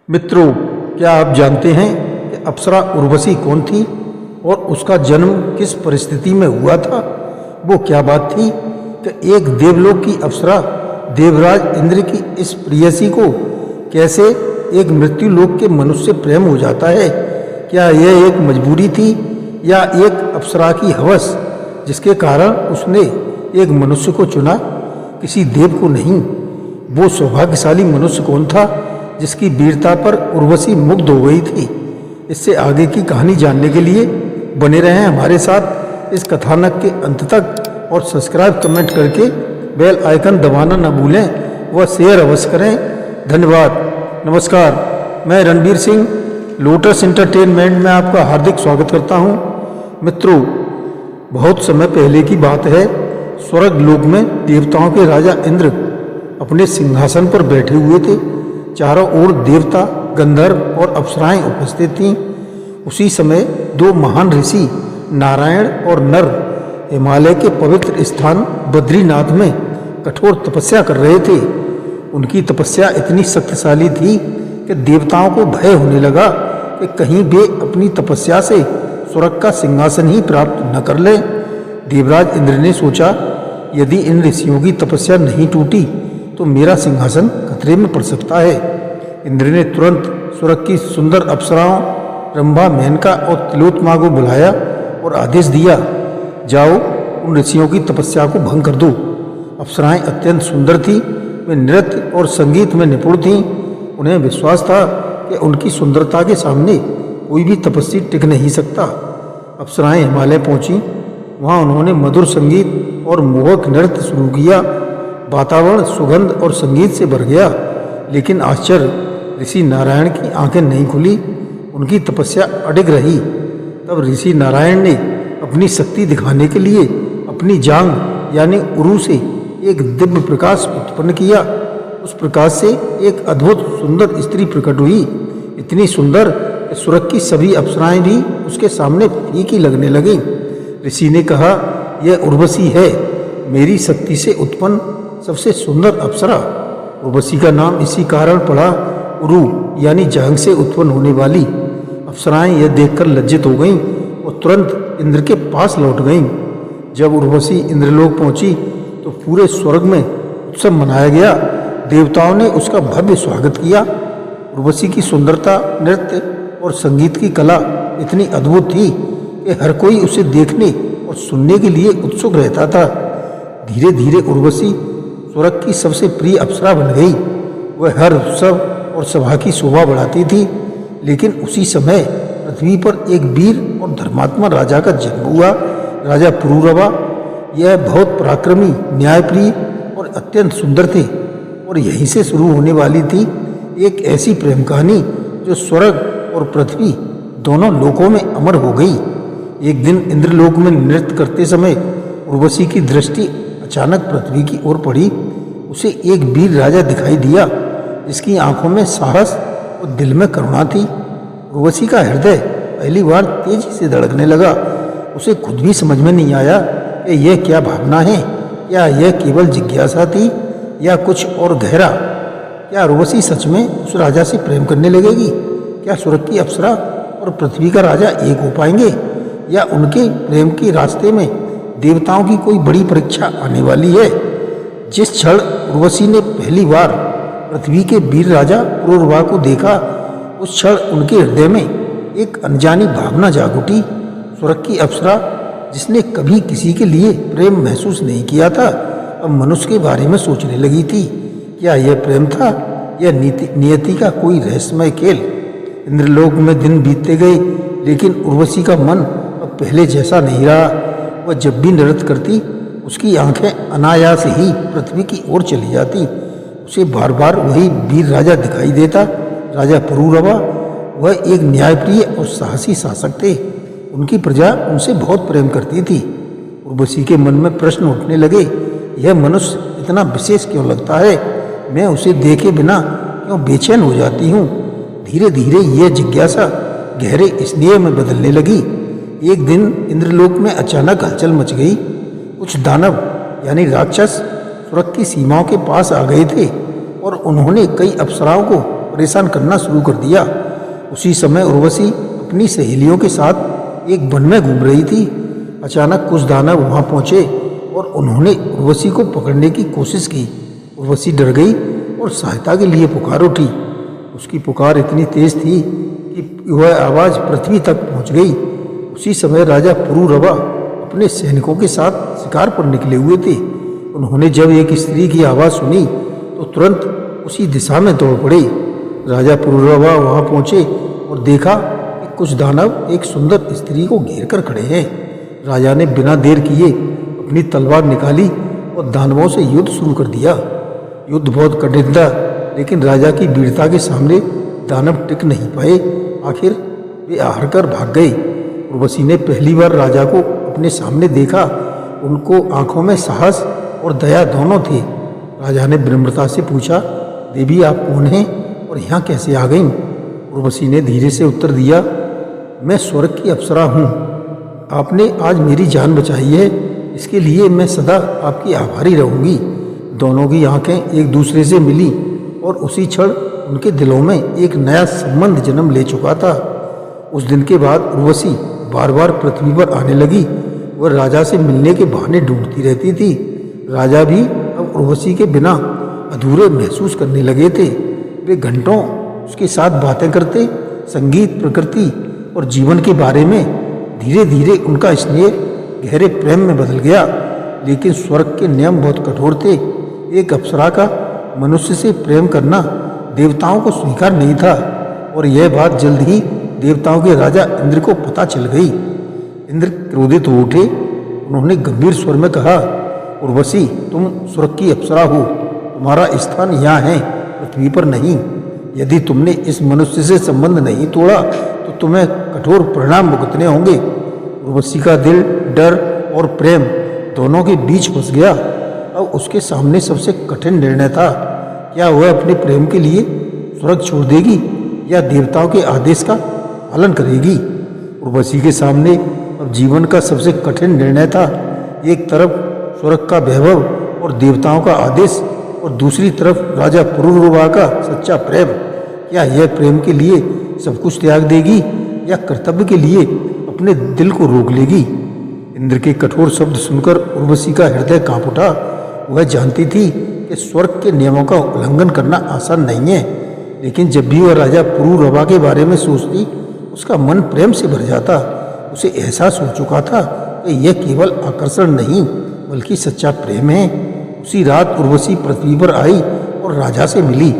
मित्रों, क्या आप जानते हैं कि अप्सरा उर्वशी कौन थी और उसका जन्म किस परिस्थिति में हुआ था? वो क्या बात थी कि एक देवलोक की अप्सरा देवराज इंद्र की इस प्रेयसी को कैसे एक मृत्युलोक के मनुष्य से प्रेम हो जाता है? क्या यह एक मजबूरी थी या एक अप्सरा की हवस जिसके कारण उसने एक मनुष्य को चुना, किसी देव को नहीं? वो सौभाग्यशाली मनुष्य कौन था जिसकी वीरता पर उर्वशी मुग्ध हो गई थी? इससे आगे की कहानी जानने के लिए बने रहें हमारे साथ इस कथानक के अंत तक और सब्सक्राइब कमेंट करके बेल आइकन दबाना न भूलें व शेयर अवश्य करें। धन्यवाद। नमस्कार, मैं रणबीर सिंह लोटस एंटरटेनमेंट में आपका हार्दिक स्वागत करता हूं। मित्रों, बहुत समय पहले की बात है। स्वर्ग लोक में देवताओं के राजा इंद्र अपने सिंहासन पर बैठे हुए थे। चारों ओर देवता, गंधर्व और अप्सराएं उपस्थित थीं। उसी समय दो महान ऋषि नारायण और नर हिमालय के पवित्र स्थान बद्रीनाथ में कठोर तपस्या कर रहे थे। उनकी तपस्या इतनी शक्तिशाली थी कि देवताओं को भय होने लगा कि कहीं वे अपनी तपस्या से स्वर्ग का सिंहासन ही प्राप्त न कर लें। देवराज इंद्र ने सोचा, यदि इन ऋषियों की तपस्या नहीं टूटी तो मेरा सिंहासन खतरे में पड़ सकता है। इंद्र ने तुरंत स्वर्ग की सुंदर अप्सराओं रंभा, मेनका और तिलोत्तमा को बुलाया और आदेश दिया, जाओ उन ऋषियों की तपस्या को भंग कर दो। अप्सराएं अत्यंत सुंदर थीं, वे नृत्य और संगीत में निपुण थीं। उन्हें विश्वास था कि उनकी सुंदरता के सामने कोई भी तपस्वी टिक नहीं सकता। अप्सराएं हिमालय पहुंची। वहां उन्होंने मधुर संगीत और मोहक नृत्य शुरू किया। वातावरण सुगंध और संगीत से भर गया। लेकिन आश्चर्य, ऋषि नारायण की आंखें नहीं खुली। उनकी तपस्या अडिग रही। तब ऋषि नारायण ने अपनी शक्ति दिखाने के लिए अपनी जांघ यानी उरु से एक दिव्य प्रकाश उत्पन्न किया। उस प्रकाश से एक अद्भुत सुंदर स्त्री प्रकट हुई, इतनी सुंदर कि स्वर्ग की सभी अप्सराएं भी उसके सामने फीकी लगने लगीं। ऋषि ने कहा, यह उर्वशी है, मेरी शक्ति से उत्पन्न सबसे सुंदर अप्सरा। उर्वशी का नाम इसी कारण पड़ा, उरु यानी जांघ से उत्पन्न होने वाली। अप्सराएं यह देखकर लज्जित हो गईं और तुरंत इंद्र के पास लौट गईं। जब उर्वशी इंद्रलोक पहुंची तो पूरे स्वर्ग में उत्सव मनाया गया। देवताओं ने उसका भव्य स्वागत किया। उर्वशी की सुंदरता, नृत्य और संगीत की कला इतनी अद्भुत थी कि हर कोई उसे देखने और सुनने के लिए उत्सुक रहता था। धीरे धीरे उर्वशी स्वर्ग की सबसे प्रिय अप्सरा बन गई। वह हर उत्सव और सभा की शोभा बढ़ाती थी। लेकिन उसी समय पृथ्वी पर एक वीर और धर्मात्मा राजा का जन्म हुआ, राजा पुरूरवा। यह बहुत पराक्रमी, न्यायप्रिय और अत्यंत सुंदर थे और यहीं से शुरू होने वाली थी एक ऐसी प्रेम कहानी जो स्वर्ग और पृथ्वी दोनों लोकों में अमर हो गई। एक दिन इंद्रलोक में नृत्य करते समय उर्वशी की दृष्टि अचानक पृथ्वी की ओर पड़ी। उसे एक वीर राजा दिखाई दिया जिसकी आंखों में साहस और दिल में करुणा थी। उर्वशी का हृदय पहली बार तेजी से धड़कने लगा। उसे खुद भी समझ में नहीं आया कि यह क्या भावना है। क्या यह केवल जिज्ञासा थी या कुछ और गहरा? क्या उर्वशी सच में उस राजा से प्रेम करने लगेगी? क्या स्वर्ग की अप्सरा और पृथ्वी का राजा एक हो पाएंगे या उनके प्रेम के रास्ते में देवताओं की कोई बड़ी परीक्षा आने वाली है? जिस क्षण उर्वशी ने पहली बार पृथ्वी के वीर राजा पुरूरवा को देखा, उस क्षण उनके हृदय में एक अनजानी भावना जाग उठी। स्वर्ग की अप्सरा जिसने कभी किसी के लिए प्रेम महसूस नहीं किया था, अब मनुष्य के बारे में सोचने लगी थी। क्या यह प्रेम था या नियति का कोई रहस्यमय खेल? इंद्रलोक में दिन बीतते गए, लेकिन उर्वशी का मन अब पहले जैसा नहीं रहा। वह जब भी नृत्य करती, उसकी आंखें अनायास ही पृथ्वी की ओर चली जाती। उसे बार बार वही वीर राजा दिखाई देता, राजा पुरूरवा। वह एक न्यायप्रिय और साहसी शासक थे। उनकी प्रजा उनसे बहुत प्रेम करती थी। उर्वशी के मन में प्रश्न उठने लगे, यह मनुष्य इतना विशेष क्यों लगता है? मैं उसे देखे बिना क्यों बेचैन हो जाती हूँ? धीरे धीरे यह जिज्ञासा गहरे स्नेह में बदलने लगी। एक दिन इंद्रलोक में अचानक हलचल मच गई। कुछ दानव यानी राक्षस स्वर्ग की सीमाओं के पास आ गए थे और उन्होंने कई अप्सराओं को परेशान करना शुरू कर दिया। उसी समय उर्वशी अपनी सहेलियों के साथ एक वन में घूम रही थी। अचानक कुछ दानव वहां पहुंचे और उन्होंने उर्वशी को पकड़ने की कोशिश की। उर्वशी डर गई और सहायता के लिए पुकार उठी। उसकी पुकार इतनी तेज थी कि वह आवाज़ पृथ्वी तक पहुंच गई। उसी समय राजा पुरूरवा अपने सैनिकों के साथ शिकार पर निकले हुए थे। उन्होंने जब एक स्त्री की आवाज़ सुनी तो तुरंत उसी दिशा में दौड़ पड़े। राजा पुरूरवा वहां पहुंचे और देखा कि कुछ दानव एक सुंदर स्त्री को घेर कर खड़े हैं। राजा ने बिना देर किए अपनी तलवार निकाली और दानवों से युद्ध शुरू कर दिया। युद्ध बहुत कठिन था, लेकिन राजा की वीरता के सामने दानव टिक नहीं पाए। आखिर वे हार कर भाग गए। उर्वशी ने पहली बार राजा को अपने सामने देखा। उनको आंखों में साहस और दया दोनों थे। राजा ने विनम्रता से पूछा, देवी आप कौन हैं और यहाँ कैसे आ गईं? उर्वशी ने धीरे से उत्तर दिया, मैं स्वर्ग की अप्सरा हूँ। आपने आज मेरी जान बचाई है, इसके लिए मैं सदा आपकी आभारी रहूँगी। दोनों की आंखें एक दूसरे से मिली और उसी क्षण उनके दिलों में एक नया संबंध जन्म ले चुका था। उस दिन के बाद उर्वशी बार बार पृथ्वी पर आने लगी। वह राजा से मिलने के बहाने ढूंढती रहती थी। राजा भी अब उर्वशी के बिना अधूरे महसूस करने लगे थे। वे घंटों उसके साथ बातें करते, संगीत, प्रकृति और जीवन के बारे में। धीरे धीरे उनका स्नेह गहरे प्रेम में बदल गया। लेकिन स्वर्ग के नियम बहुत कठोर थे। एक अप्सरा का मनुष्य से प्रेम करना देवताओं को स्वीकार नहीं था और यह बात जल्द ही देवताओं के राजा इंद्र को पता चल गई। इंद्र क्रोधित हो उठे। उन्होंने गंभीर स्वर में कहा, उर्वशी तुम स्वर्ग की अप्सरा हो, तुम्हारा स्थान यहाँ है, पृथ्वी पर नहीं। यदि तुमने इस मनुष्य से संबंध नहीं तोड़ा तो तुम्हें कठोर परिणाम भुगतने होंगे। उर्वशी का दिल डर और प्रेम दोनों के बीच फंस गया। अब उसके सामने सबसे कठिन निर्णय था। क्या वह अपने प्रेम के लिए स्वर्ग छोड़ देगी या देवताओं के आदेश का पालन करेगी? उर्वशी के सामने अब जीवन का सबसे कठिन निर्णय था। एक तरफ स्वर्ग का वैभव और देवताओं का आदेश और दूसरी तरफ राजा पुरूरवा का सच्चा प्रेम। क्या यह प्रेम के लिए सब कुछ त्याग देगी या कर्तव्य के लिए अपने दिल को रोक लेगी? इंद्र के कठोर शब्द सुनकर उर्वशी का हृदय कांप उठा। वह जानती थी कि स्वर्ग के नियमों का उल्लंघन करना आसान नहीं है, लेकिन जब भी वह राजा पुरूरवा के बारे में सोचती उसका मन प्रेम से भर जाता। उसे एहसास हो चुका था कि यह केवल आकर्षण नहीं बल्कि सच्चा प्रेम है। उसी रात उर्वशी पृथ्वी पर आई और राजा से मिली।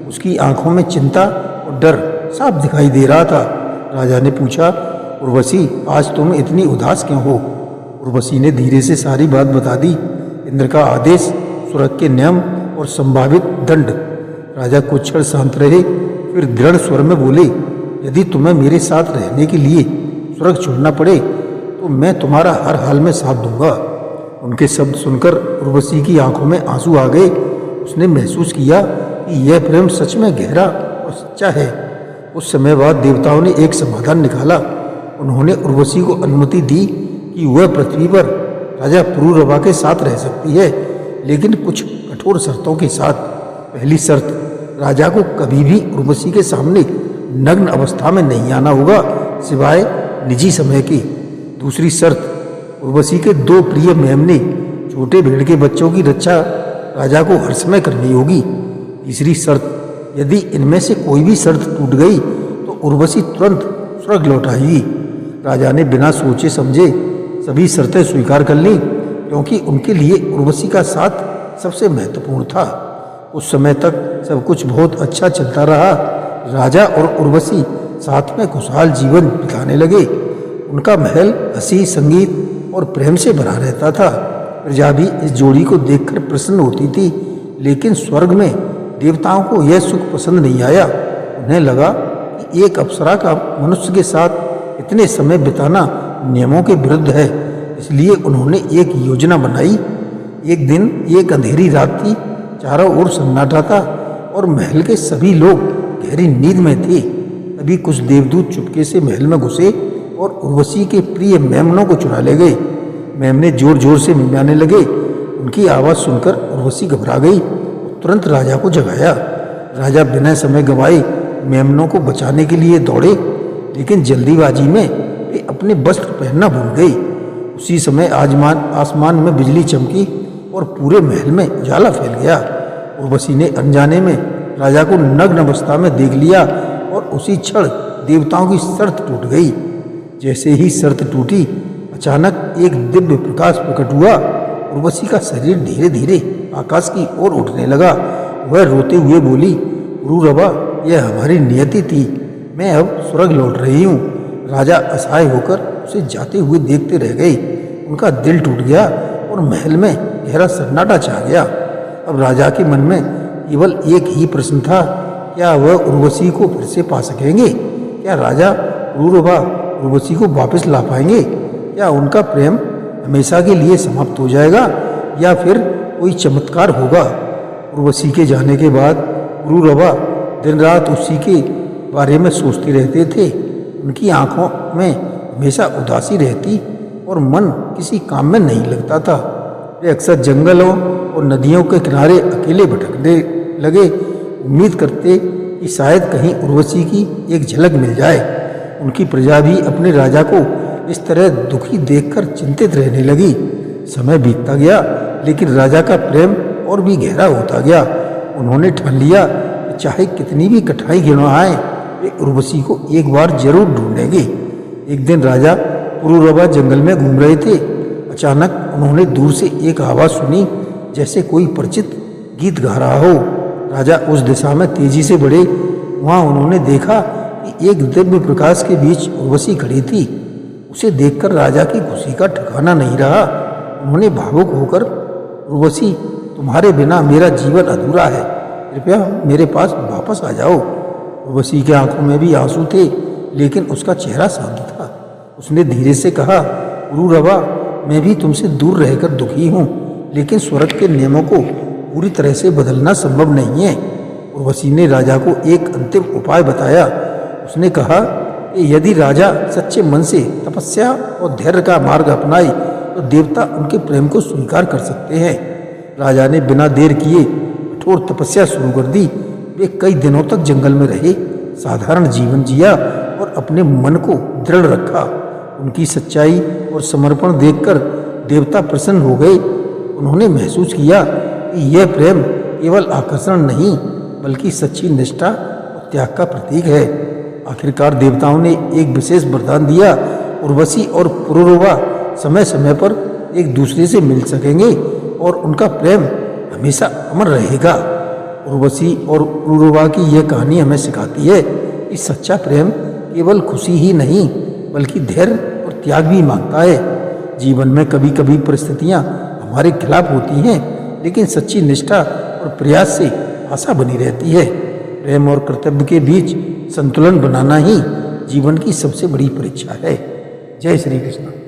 उसकी आंखों में चिंता और डर साफ दिखाई दे रहा था। राजा ने पूछा, उर्वशी आज तुम इतनी उदास क्यों हो? उर्वशी ने धीरे से सारी बात बता दी। इंद्र का आदेश, स्वर्ग के नियम और संभावित दंड। राजा कुछ क्षण शांत रहे, फिर दृढ़ स्वर में बोले, यदि तुम्हें मेरे साथ रहने के लिए स्वर्ग छोड़ना पड़े तो मैं तुम्हारा हर हाल में साथ दूंगा। उनके शब्द सुनकर उर्वशी की आंखों में आंसू आ गए। उसने महसूस किया कि यह प्रेम सच में गहरा और सच्चा है। उस समय बाद देवताओं ने एक समाधान निकाला। उन्होंने उर्वशी को अनुमति दी कि वह पृथ्वी पर राजा पुरूरवा के साथ रह सकती है, लेकिन कुछ कठोर शर्तों के साथ। पहली शर्त, राजा को कभी भी उर्वशी के सामने नग्न अवस्था में नहीं आना होगा, सिवाय निजी समय के। दूसरी शर्त, उर्वशी के 2 प्रिय मेमने छोटे भेड़ के बच्चों की रक्षा राजा को हर समय करनी होगी। तीसरी शर्त, यदि इनमें से कोई भी शर्त टूट गई तो उर्वशी तुरंत स्वर्ग लौट आएगी। राजा ने बिना सोचे समझे सभी शर्तें स्वीकार कर लीं, क्योंकि उनके लिए उर्वशी का साथ सबसे महत्वपूर्ण था। उस समय तक सब कुछ बहुत अच्छा चलता रहा। राजा और उर्वशी साथ में खुशहाल जीवन बिताने लगे। उनका महल हंसी, संगीत और प्रेम से भरा रहता था। प्रजा भी इस जोड़ी को देखकर प्रसन्न होती थी, लेकिन स्वर्ग में देवताओं को यह सुख पसंद नहीं आया। उन्हें लगा कि एक अप्सरा का मनुष्य के साथ इतने समय बिताना नियमों के विरुद्ध है। इसलिए उन्होंने एक योजना बनाई। एक दिन एक अंधेरी रात थी, चारों ओर सन्नाटा था और महल के सभी लोग गहरी नींद में थे। तभी कुछ देवदूत चुपके से महल में घुसे और उर्वशी के प्रिय मेमनों को चुरा ले गए। मेमने जोर जोर से मिमियाने लगे। उनकी आवाज़ सुनकर उर्वशी घबरा गई। तुरंत राजा को जगाया। राजा बिना समय गंवाए मेमनों को बचाने के लिए दौड़े, लेकिन जल्दीबाजी में वे अपने वस्त्र पहनना भूल गई। उसी समय आसमान में बिजली चमकी और पूरे महल में उजाला फैल गया। उर्वशी ने अनजाने में राजा को नग्न अवस्था में देख लिया और उसी क्षण देवताओं की शर्त टूट गई। जैसे ही शर्त टूटी, अचानक एक दिव्य प्रकाश प्रकट हुआ। उर्वशी का शरीर धीरे धीरे आकाश की ओर उठने लगा। वह रोते हुए बोली, पुरूरवा, यह हमारी नियति थी। मैं अब स्वर्ग लौट रही हूँ। राजा असहाय होकर उसे जाते हुए देखते रह गए। उनका दिल टूट गया और महल में गहरा सन्नाटा छा गया। अब राजा के मन में केवल एक ही प्रश्न था, क्या वह उर्वशी को फिर से पा सकेंगे? क्या राजा पुरूरवा उर्वशी को वापस ला पाएंगे? क्या उनका प्रेम हमेशा के लिए समाप्त हो जाएगा या फिर कोई चमत्कार होगा? उर्वशी के जाने के बाद पुरूरवा दिन रात उसी के बारे में सोचते रहते थे। उनकी आंखों में हमेशा उदासी रहती और मन किसी काम में नहीं लगता था। वे अक्सर जंगलों और नदियों के किनारे अकेले भटकने लगे, उम्मीद करते कि शायद कहीं उर्वशी की एक झलक मिल जाए। उनकी प्रजा भी अपने राजा को इस तरह दुखी देखकर चिंतित रहने लगी। समय बीतता गया, लेकिन राजा का प्रेम और भी गहरा होता गया। उन्होंने ठान लिया कि चाहे कितनी भी कठिनाई क्यों न आए, वे उर्वशी को एक बार जरूर ढूंढेंगे। एक दिन राजा पुरूरवा जंगल में घूम रहे थे। अचानक उन्होंने दूर से एक आवाज़ सुनी, जैसे कोई परिचित गीत गा रहा हो। राजा उस दिशा में तेजी से बढ़े। वहाँ उन्होंने देखा कि एक दिव्य प्रकाश के बीच उर्वशी खड़ी थी। उसे देखकर राजा की खुशी का ठिकाना नहीं रहा। उन्होंने भावुक होकर, उर्वशी, तुम्हारे बिना मेरा जीवन अधूरा है, कृपया मेरे पास वापस आ जाओ। उर्वशी की आंखों में भी आंसू थे, लेकिन उसका चेहरा शांत था। उसने धीरे से कहा, पुरूरवा, मैं भी तुमसे दूर रहकर दुखी हूँ, लेकिन स्वर्ग के नियमों को पूरी तरह से बदलना संभव नहीं है। उर्वशी ने राजा को एक अंतिम उपाय बताया। उसने कहा कि यदि राजा सच्चे मन से तपस्या और धैर्य का मार्ग अपनाए तो देवता उनके प्रेम को स्वीकार कर सकते हैं। राजा ने बिना देर किए कठोर तपस्या शुरू कर दी। वे कई दिनों तक जंगल में रहे, साधारण जीवन जिया और अपने मन को दृढ़ रखा। उनकी सच्चाई और समर्पण देखकर देवता प्रसन्न हो गए। उन्होंने महसूस किया कि यह प्रेम केवल आकर्षण नहीं, बल्कि सच्ची निष्ठा और त्याग का प्रतीक है। आखिरकार देवताओं ने एक विशेष वरदान दिया। उर्वशी और पुरूरवा समय समय पर एक दूसरे से मिल सकेंगे और उनका प्रेम हमेशा अमर रहेगा। उर्वशी और पुरूरवा की यह कहानी हमें सिखाती है कि सच्चा प्रेम केवल खुशी ही नहीं, बल्कि धैर्य और त्याग भी मांगता है। जीवन में कभी कभी परिस्थितियाँ हमारे खिलाफ होती हैं, लेकिन सच्ची निष्ठा और प्रयास से आशा बनी रहती है। प्रेम और कर्तव्य के बीच संतुलन बनाना ही जीवन की सबसे बड़ी परीक्षा है। जय श्री कृष्ण।